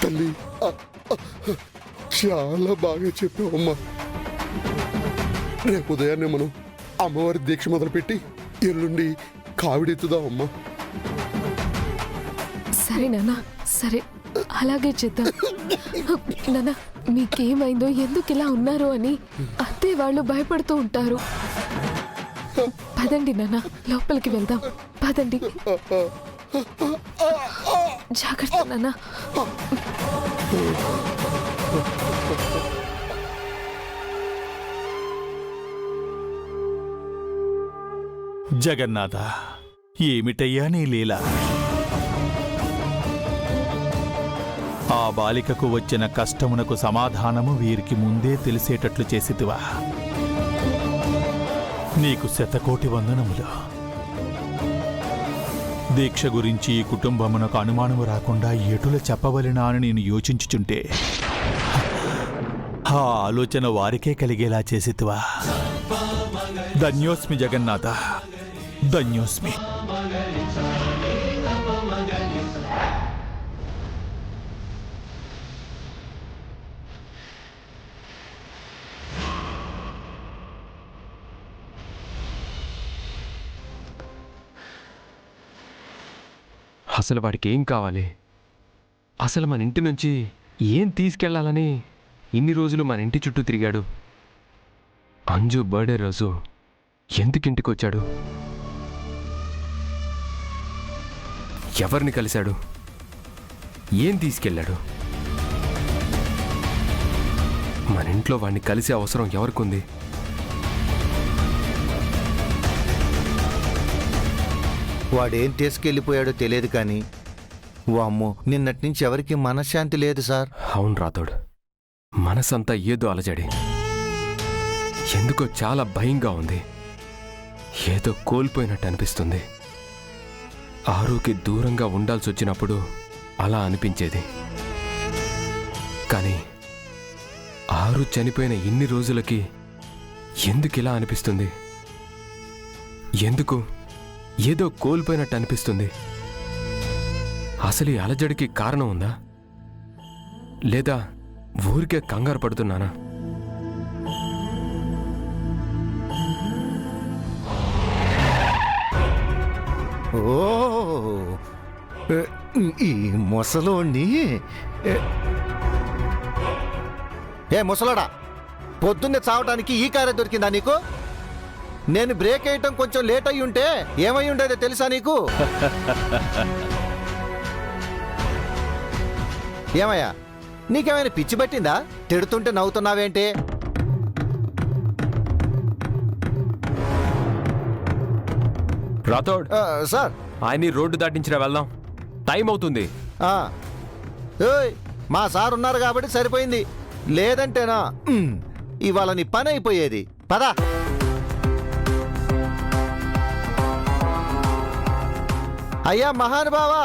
తల్లి చాలా బాగా చెప్పావమ్మా. రేపు ఉదయాన్నే మనం అమ్మవారి దీక్ష మొదలుపెట్టి ఎల్లుండి కావిడెత్తుదామమ్మా. సరే నాన్న, సరే అలాగే చేద్దాం. నాన్న, మీకేమైందో ఎందుకు ఇలా ఉన్నారు అని అత్తే వాళ్ళు భయపడుతూ ఉంటారు. పదండి నాన్న, లోపలికి వెళ్దాం. పదండి, జాగ్రత్త నాన్న. జగన్నాథ, ఏమిటయ్యా నీ లీల? ఆ బాలికకు వచ్చిన కష్టమునకు సమాధానము వీరికి ముందే తెలిసేటట్లు చేసితివా? నీకు శతకోటి వందనములు. దీక్ష గురించి ఈ కుటుంబమునకు అనుమానము రాకుండా ఎటుల చెప్పవలెనా అని నేను యోచించుచుంటే ఆ ఆలోచన వారికే కలిగేలా చేసితివా? ధన్యోస్మి జగన్నాథ, ధన్యోస్మి. అసలు వాడికి ఏం కావాలి? అసలు మన ఇంటి నుంచి ఏం తీసుకెళ్లాలని ఇన్ని రోజులు మన ఇంటి చుట్టూ తిరిగాడు? అంజు బర్త్డే రోజు ఎందుకింటికి వచ్చాడు? ఎవరిని కలిశాడు? ఏం తీసుకెళ్ళాడు? మన ఇంట్లో వాడిని కలిసే అవసరం ఎవరికుంది? వాడేం తీసుకెళ్ళిపోయాడో తెలియదు కానీ వామ్మో, నిన్నటి నుంచి ఎవరికి మనశ్శాంతి లేదు సార్. అవును రాథోడ్, మనసంతా ఏదో అలజడి. ఎందుకో చాలా భయంగా ఉంది. ఏదో కోల్పోయినట్టు అనిపిస్తుంది. ఆరుకి దూరంగా ఉండాల్సి వచ్చినప్పుడు అలా అనిపించేది. కానీ ఆరు చనిపోయిన ఇన్ని రోజులకి ఎందుకు ఇలా అనిపిస్తుంది? ఎందుకు ఏదో కోల్పోయినట్టు అనిపిస్తుంది? అసలు ఈ అలజడికి కారణం ఉందా, లేదా ఊరికే కంగారు పడుతున్నానా? ఓ, ఈ ముసలోణ్ణి. ఏ ముసలోడా, పొద్దున్నే చావటానికి ఈ కారే దొరికిందా నీకు? నేను బ్రేక్ వేయటం కొంచెం లేట్ అయ్యి ఉంటే ఏమై ఉండేదో తెలుసా నీకు? ఏమయ్యా, నీకేమైనా పిచ్చి పట్టిందా? తిడుతుంటే నవ్వుతున్నావేంటి? రాథోడ్ సార్, ఆయన్ని రోడ్డు దాటించినా వెళ్దాం, టైం అవుతుంది. ఏయ్, మా సార్ ఉన్నారు కాబట్టి సరిపోయింది, లేదంటేనా ఇవాళ నీ పని అయిపోయేది. పదా. అయ్యా మహానుభావా,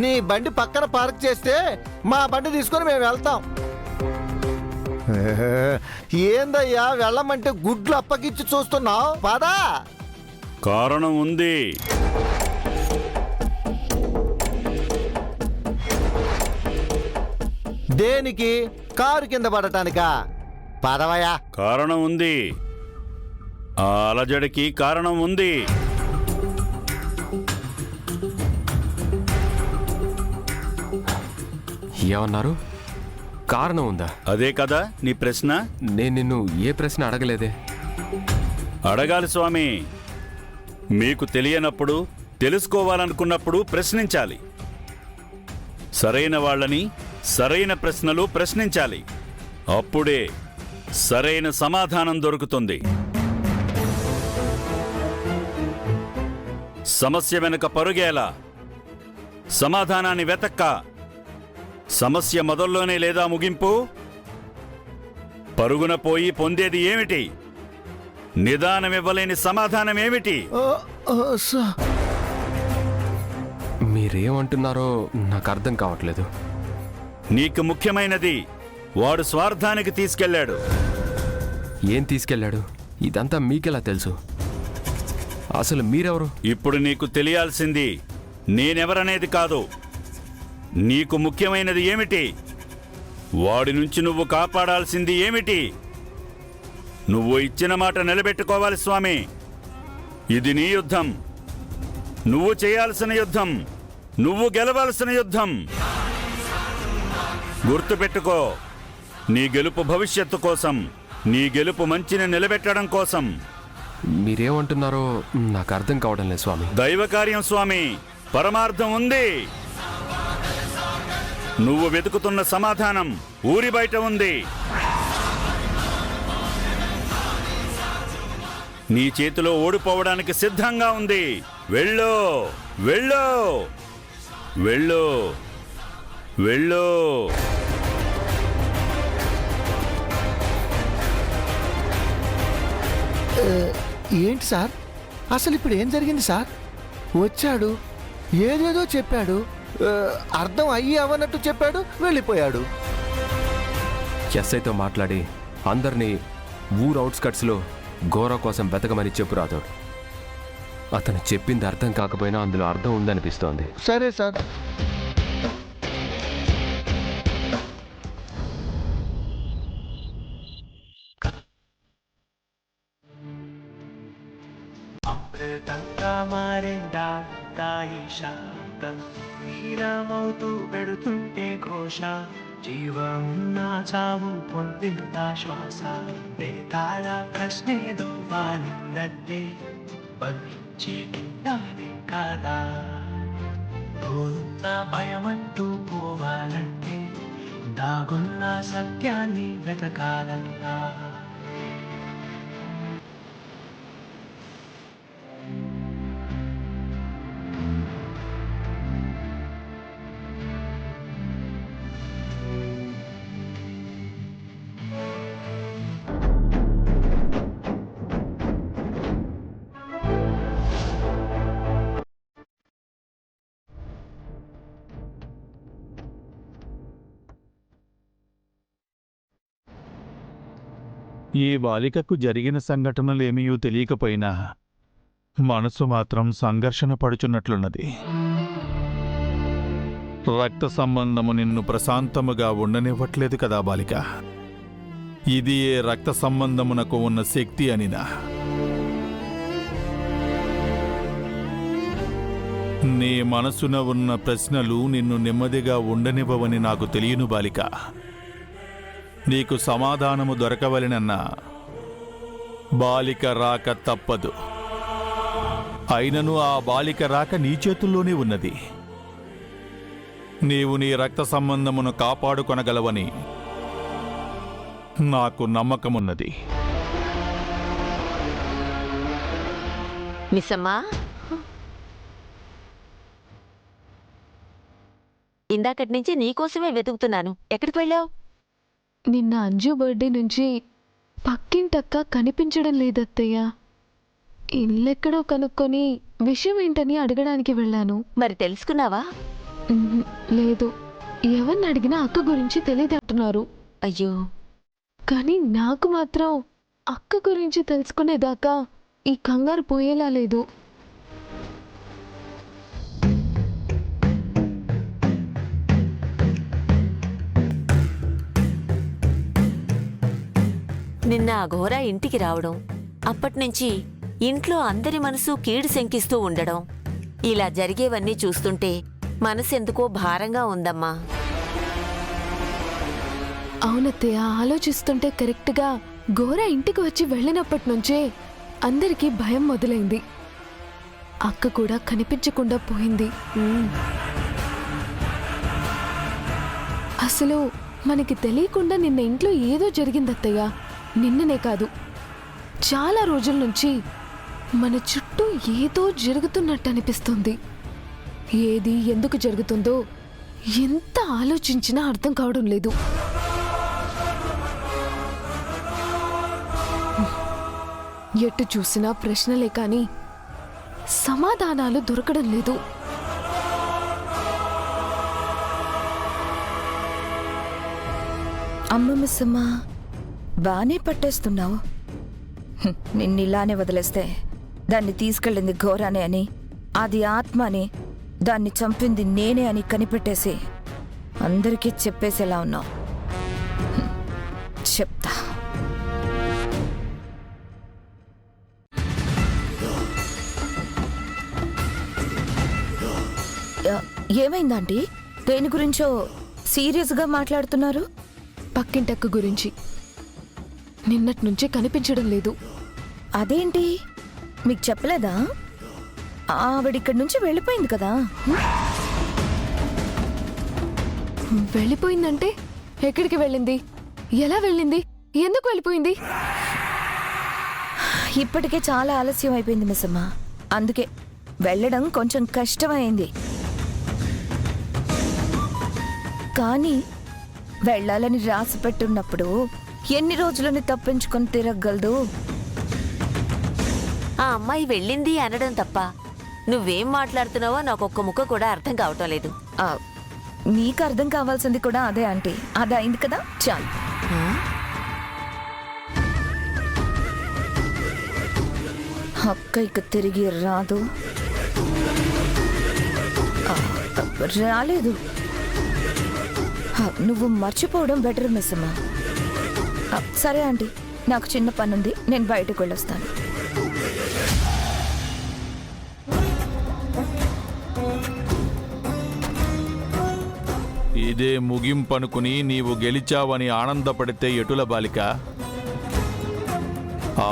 నీ బండి పక్కన పార్క్ చేస్తే మా బండి తీసుకొని మేము వెళ్తాం. ఏందయ్యా వెళ్ళమంటే గుడ్లు అప్పగిచ్చి చూస్తున్నావు? పదా. కారణం ఉంది. దేనికి? కారు కింద పడటానికా? పదవయ్యా. కారణం ఉంది. ఆ అలజడికి కారణం ఉంది. ఏమన్నారు? కారణం ఉందా? అదే కదా నీ ప్రశ్న. నేను నిన్ను ఏ ప్రశ్న అడగలేదే. అడగాలి స్వామి. మీకు తెలియనప్పుడు, తెలుసుకోవాలనుకున్నప్పుడు ప్రశ్నించాలి. సరైన వాళ్ళని సరైన ప్రశ్నలు ప్రశ్నించాలి. అప్పుడే సరైన సమాధానం దొరుకుతుంది. సమస్య వెనుక పరుగేలా, సమాధానాన్ని వెతక్క. సమస్య మొదల్లోనే లేదా ముగింపు? పరుగున పోయి పొందేది ఏమిటి? నిదానమివ్వలేని సమాధానం ఏమిటి? మీరేమంటున్నారో నాకు అర్థం కావట్లేదు. నీకు ముఖ్యమైనది వాడు స్వార్థానికి తీసుకెళ్లాడు. ఏం తీసుకెళ్లాడు? ఇదంతా మీకెలా తెలుసు? అసలు మీరెవరు? ఇప్పుడు నీకు తెలియాల్సింది నేనెవరనేది కాదు, నీకు ముఖ్యమైనది ఏమిటి? వాడి నుంచి నువ్వు కాపాడాల్సింది ఏమిటి? నువ్వు ఇచ్చిన మాట నిలబెట్టుకోవాలి స్వామి. ఇది నీ యుద్ధం, నువ్వు చేయాల్సిన యుద్ధం, నువ్వు గెలవాల్సిన యుద్ధం. గుర్తుపెట్టుకో, నీ గెలుపు భవిష్యత్తు కోసం, నీ గెలుపు మంచిని నిలబెట్టడం కోసం. మీరేమంటున్నారో నాకు అర్థం కావడం లేదు స్వామి. దైవకార్యం స్వామి, పరమార్థం ఉంది. నువ్వు వెతుకుతున్న సమాధానం ఊరి బయట ఉంది. నీ చేతిలో ఓడిపోవడానికి సిద్ధంగా ఉంది. వెళ్ళు, వెళ్ళు, వెళ్ళు, వెళ్ళు. ఏంటి సార్, అసలు ఇప్పుడు ఏం జరిగింది సార్? వచ్చాడు, ఏదేదో చెప్పాడు, అర్థం అయ్యి అవన్నట్టు చెప్పాడు, వెళ్ళిపోయాడు. ఎస్ఐతో మాట్లాడి అందరినీ ఊరు అవుట్స్కట్స్లో ఘోర కోసం వెతకమని చెప్పు రాథోడ్. అతను చెప్పింది అర్థం కాకపోయినా అందులో అర్థం ఉందనిపిస్తోంది. సరే సార్. అమృతంగా మారిందాయి శాంతం, వీరమవుతూ పెడుతుంటే ఘోష, జీవం నా చావు పొందిందా శ్వాస, వేదాల ప్రశ్నేదో వాలిందంటే బంధించేది కాదా, పోతున్న భయమంటూ పోవాలంటే దాగున్న సత్యాన్ని వెతకాలన్నా. ఈ బాలికకు జరిగిన సంఘటనలేమీ తెలియకపోయినా మనసు మాత్రం సంఘర్షణ పడుచున్నట్లున్నది. రక్త సంబంధము నిన్ను ప్రశాంతముగా ఉండనివ్వట్లేదు కదా బాలిక. ఇది ఏ రక్త సంబంధమునకు ఉన్న శక్తి అనినా? నీ మనసున ఉన్న ప్రశ్నలు నిన్ను నెమ్మదిగా ఉండనివ్వవని నాకు తెలియను బాలిక. నీకు సమాధానము దొరకవలెనన్నా బాలిక రాక తప్పదు. అయినను ఆ బాలిక రాక నీ చేతుల్లోనే ఉన్నది. నీవు నీ రక్త సంబంధమును కాపాడుకొనగలవని నాకు నమ్మకమున్నది. మిస్సమ్మా, ఇందాకటి నుంచి నీకోసమే వెతుకుతున్నాను. ఎక్కడికి వెళ్ళావు? నిన్న అంజు బర్త్డే నుంచి పక్కింటక్క కనిపించడం లేదత్తయ్య. ఇల్లెక్కడో కనుక్కొని విషయం ఏంటని అడగడానికి వెళ్ళాను. మరి తెలుసుకున్నావా? లేదు, ఎవరిని అడిగినా అక్క గురించి తెలియదు అంటున్నారు. అయ్యో, కానీ నాకు మాత్రం అక్క గురించి తెలుసుకునేదాకా ఈ కంగారు పోయేలా లేదు. నిన్న ఆ ఘోర ఇంటికి రావడం, అప్పట్నుంచి ఇంట్లో అందరి మనసు కీడు శంకిస్తూ ఉండడం, ఇలా జరిగేవన్నీ చూస్తుంటే మనసెందుకో భారంగా ఉందమ్మా. అవునత్తయ్య, ఆలోచిస్తుంటే కరెక్ట్గా ఘోర ఇంటికి వచ్చి వెళ్ళినప్పటి నుంచే అందరికీ భయం మొదలైంది. అక్క కూడా కనిపించకుండా పోయింది. అసలు మనకి తెలియకుండా నిన్న ఇంట్లో ఏదో జరిగిందత్తయ్య. నిన్ననే కాదు, చాలా రోజుల నుంచి మన చుట్టూ ఏదో జరుగుతున్నట్టు అనిపిస్తుంది. ఏది ఎందుకు జరుగుతుందో ఎంత ఆలోచించినా అర్థం కావడం లేదు. ఎటు చూసినా ప్రశ్నలే కానీ సమాధానాలు దొరకడం లేదు. అమ్మ మిస్సమ్మా, బానే పట్టేస్తున్నావు. నిన్నిలానే వదిలేస్తే దాన్ని తీసుకెళ్ళింది ఘోరానే అని, అది ఆత్మ అని, దాన్ని చంపింది నేనే అని కనిపెట్టేసి అందరికీ చెప్పేసేలా ఉన్నావు. చెప్తా. ఏమైందండి? దేని గురించో సీరియస్గా మాట్లాడుతున్నారు? పక్కింటక్క గురించి. నిన్నటి నుంచి కనిపించడం లేదు. అదేంటి, మీకు చెప్పలేదా? ఆవిడిక్కడి నుంచి వెళ్ళిపోయింది కదా. వెళ్ళిపోయిందంటే ఎక్కడికి వెళ్ళింది? ఎలా వెళ్ళింది? ఎందుకు వెళ్ళిపోయింది? ఇప్పటికే చాలా ఆలస్యం అయిపోయింది మిస్సమ్మ. అందుకే వెళ్ళడం కొంచెం కష్టమైంది. కానీ వెళ్ళాలని రాసి పెట్టున్నప్పుడు ఎన్ని రోజులని తప్పించుకొని తిరగలదు? ఆ అమ్మాయి వెళ్ళింది అనడం తప్ప నువ్వేం మాట్లాడుతున్నావో నాకు ఒక్క ముక్క కూడా అర్థం కావటం లేదు. మీకు అర్థం కావాల్సింది కూడా అదే ఆంటీ. అది అయింది కదా, చాలు. అక్క ఇక తిరిగి రాదు. రాలేదు. నువ్వు మర్చిపోవడం బెటర్ మిస్ అమ్మా. సరే ఆంటీ, నాకు చిన్న పని ఉంది, నేను బయటకు వెళ్ళొస్తాను. ఇదే ముగింపనుకుని నీవు గెలిచావని ఆనందపడితే ఎటుల బాలిక?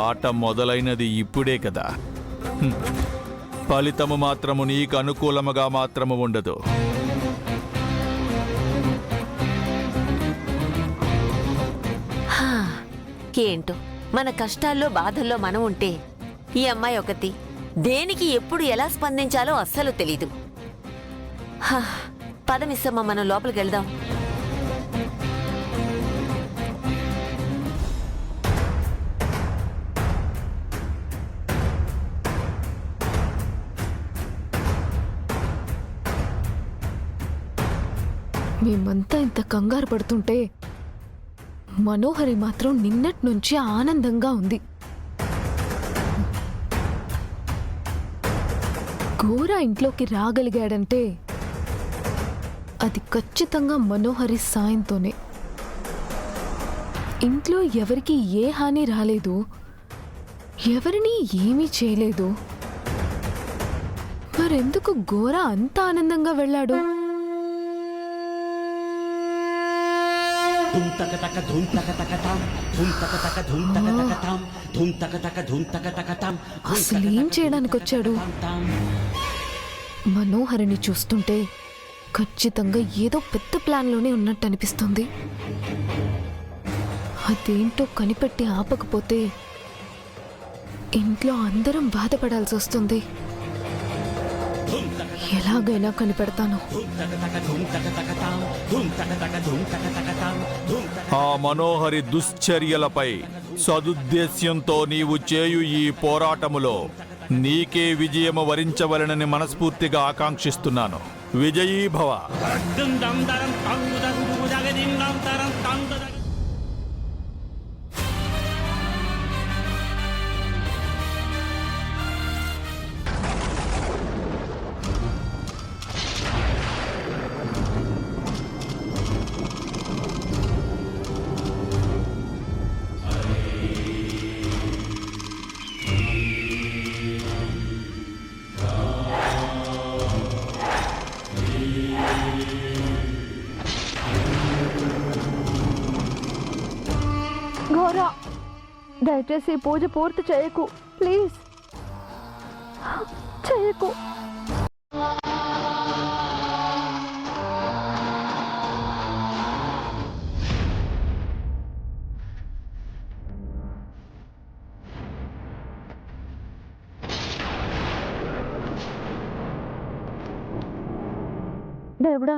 ఆట మొదలైనది ఇప్పుడే కదా. ఫలితము మాత్రము నీకు అనుకూలముగా మాత్రము ఉండదు. ఏంటో మన కష్టాల్లో బాధల్లో మనం ఉంటే ఈ అమ్మాయి ఒకటి దేనికి ఎప్పుడు ఎలా స్పందించాలో అస్సలు తెలీదు. పదమిస్సమ్మ, మనం లోపలికి వెళ్దాం. మేమంతా ఇంత కంగారు పడుతుంటే మనోహరి మాత్రం నిన్నటి నుంచి ఆనందంగా ఉంది. ఘోర ఇంట్లోకి రాగలిగాడంటే అది ఖచ్చితంగా మనోహరి సాయంతోనే. ఇంట్లో ఎవరికి ఏ హాని రాలేదు, ఎవరిని ఏమీ చేయలేదు. మరెందుకు ఘోర అంత ఆనందంగా వెళ్ళాడు? అసలేం చేయడానికి వచ్చాడు? మనోహరిని చూస్తుంటే ఖచ్చితంగా ఏదో పెద్ద ప్లాన్లోనే ఉన్నట్టు అనిపిస్తుంది. అదేంటో కనిపెట్టి ఆపకపోతే ఇంట్లో అందరం బాధపడాల్సి వస్తుంది. ఎలాగైనా కనిపెడతాను. ఆ మనోహరి దుశ్చర్యలపై సదుద్దేశ్యంతో నీవు చేయు ఈ పోరాటములో నీకే విజయము వరించవలనని మనస్ఫూర్తిగా ఆకాంక్షిస్తున్నాను. విజయీభవ. ఘోర, దయచేసి పూజ పూర్తి చేయకు ప్లీజ్, చేయకు. దేవుడా,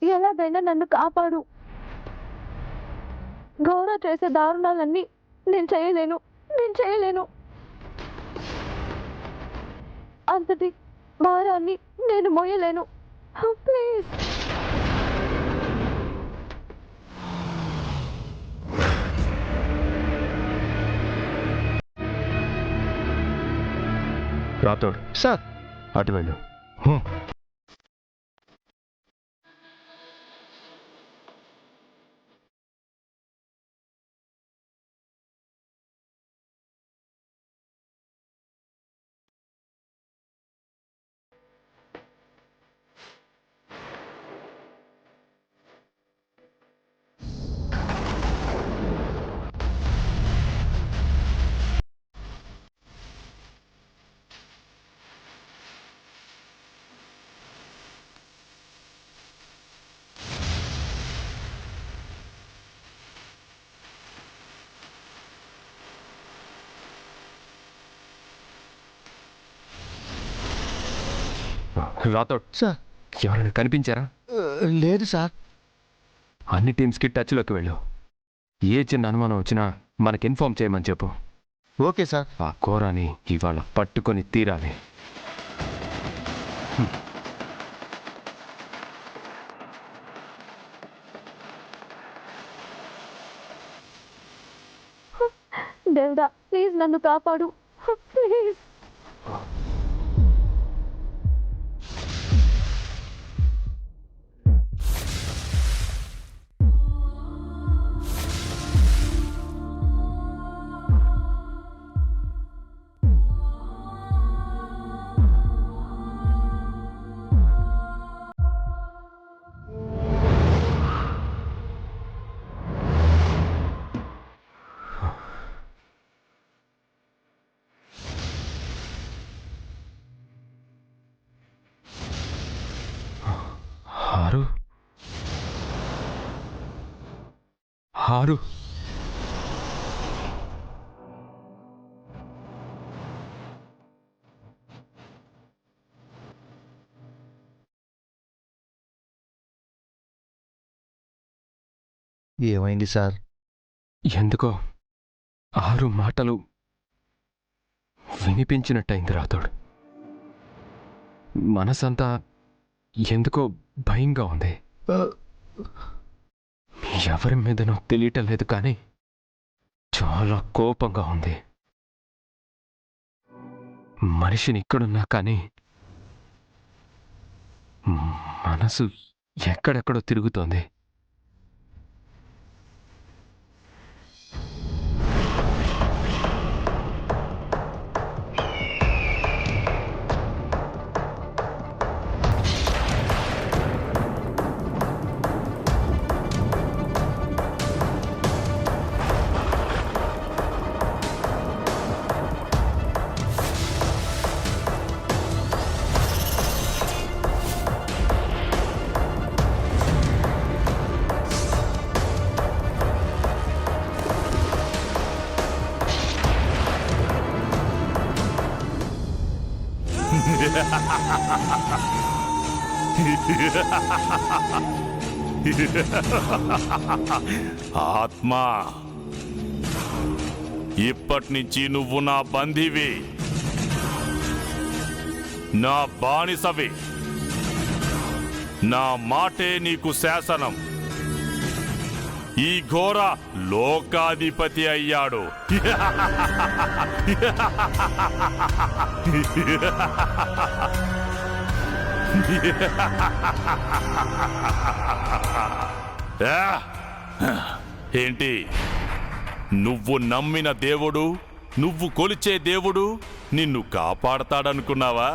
ఎలాగైనా నన్ను కాపాడు. ఘోర చేసే దారుణాలన్నీ నేను చేయలేను. అంతటి భారాన్ని నేను మోయలేను. ప్లీజ్. రాథోడ్ సార్, అటు వెళ్ళు. రాథోడ్, సార్ ఎవరైనా కనిపించారా? లేదు సార్. అన్ని టీమ్స్కి టచ్లోకి వెళ్ళు. ఏ చిన్న అనుమానం వచ్చినా మనకి ఇన్ఫార్మ్ చేయమని చెప్పు. Okay sir. ఆ ఘోరాన్ని ఇవాళ పట్టుకొని తీరాలి. దేవుడా ప్లీజ్ నన్ను కాపాడు ప్లీజ్. హారు, హారు, ఏమైంది సార్? ఎందుకో ఆరు మాటలు వినిపించినట్టయింది రాథోడ్. మనసంతా ఎందుకో భయంగా ఉంది. ఎవరి మీదనో తెలియటం లేదు, కానీ చాలా కోపంగా ఉంది. మనిషిని ఇక్కడున్నా కానీ మనసు ఎక్కడెక్కడో తిరుగుతోంది. ఆత్మా, ఇప్పటినుంచి నువ్వు నా బందీవి, నా బానిసవి. నా మాటే నీకు శాసనం. ఈ ఘోర లోకాధిపతి అయ్యాడు. ఏంటి, నువ్వు నమ్మిన దేవుడు, నువ్వు కొలిచే దేవుడు నిన్ను కాపాడతాడనుకున్నావా?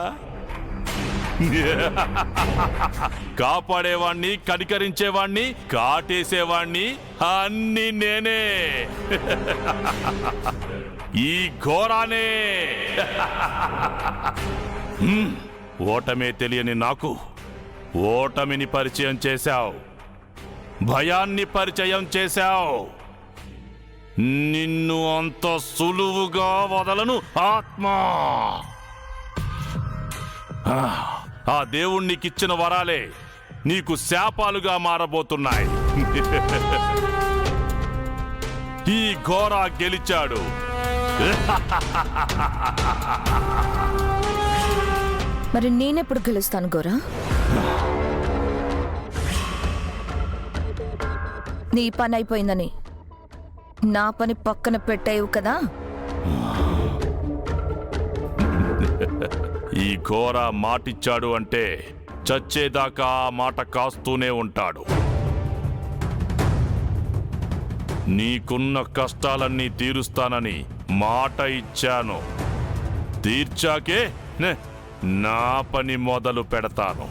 కాపాడేవాణ్ణి, కనికరించేవాణ్ణి, కాటేసేవాణ్ణి అన్నీ నేనే. ఈ ఘోరానే. ఓటమే తెలియని నాకు ఓటమిని పరిచయం చేశావు, భయాన్ని పరిచయం చేశావు. నిన్ను అంత సులువుగా వదలను ఆత్మా. ఆ దేవుణ్ణి నీకిచ్చిన వరాలే నీకు శాపాలుగా మారబోతున్నాయి. ఈ ఘోర గెలిచాడు. మరి నేనెప్పుడు గెలుస్తాను గోరా? నీ పని అయిపోయిందని నా పని పక్కన పెట్టేవు కదా. ఈ ఘోర మాటిచ్చాడు అంటే చచ్చేదాకా ఆ మాట కాస్తూనే ఉంటాడు. నీకున్న కష్టాలన్నీ తీరుస్తానని మాట ఇచ్చాను. తీర్చాకే నా పని మొదలు పెడతాను.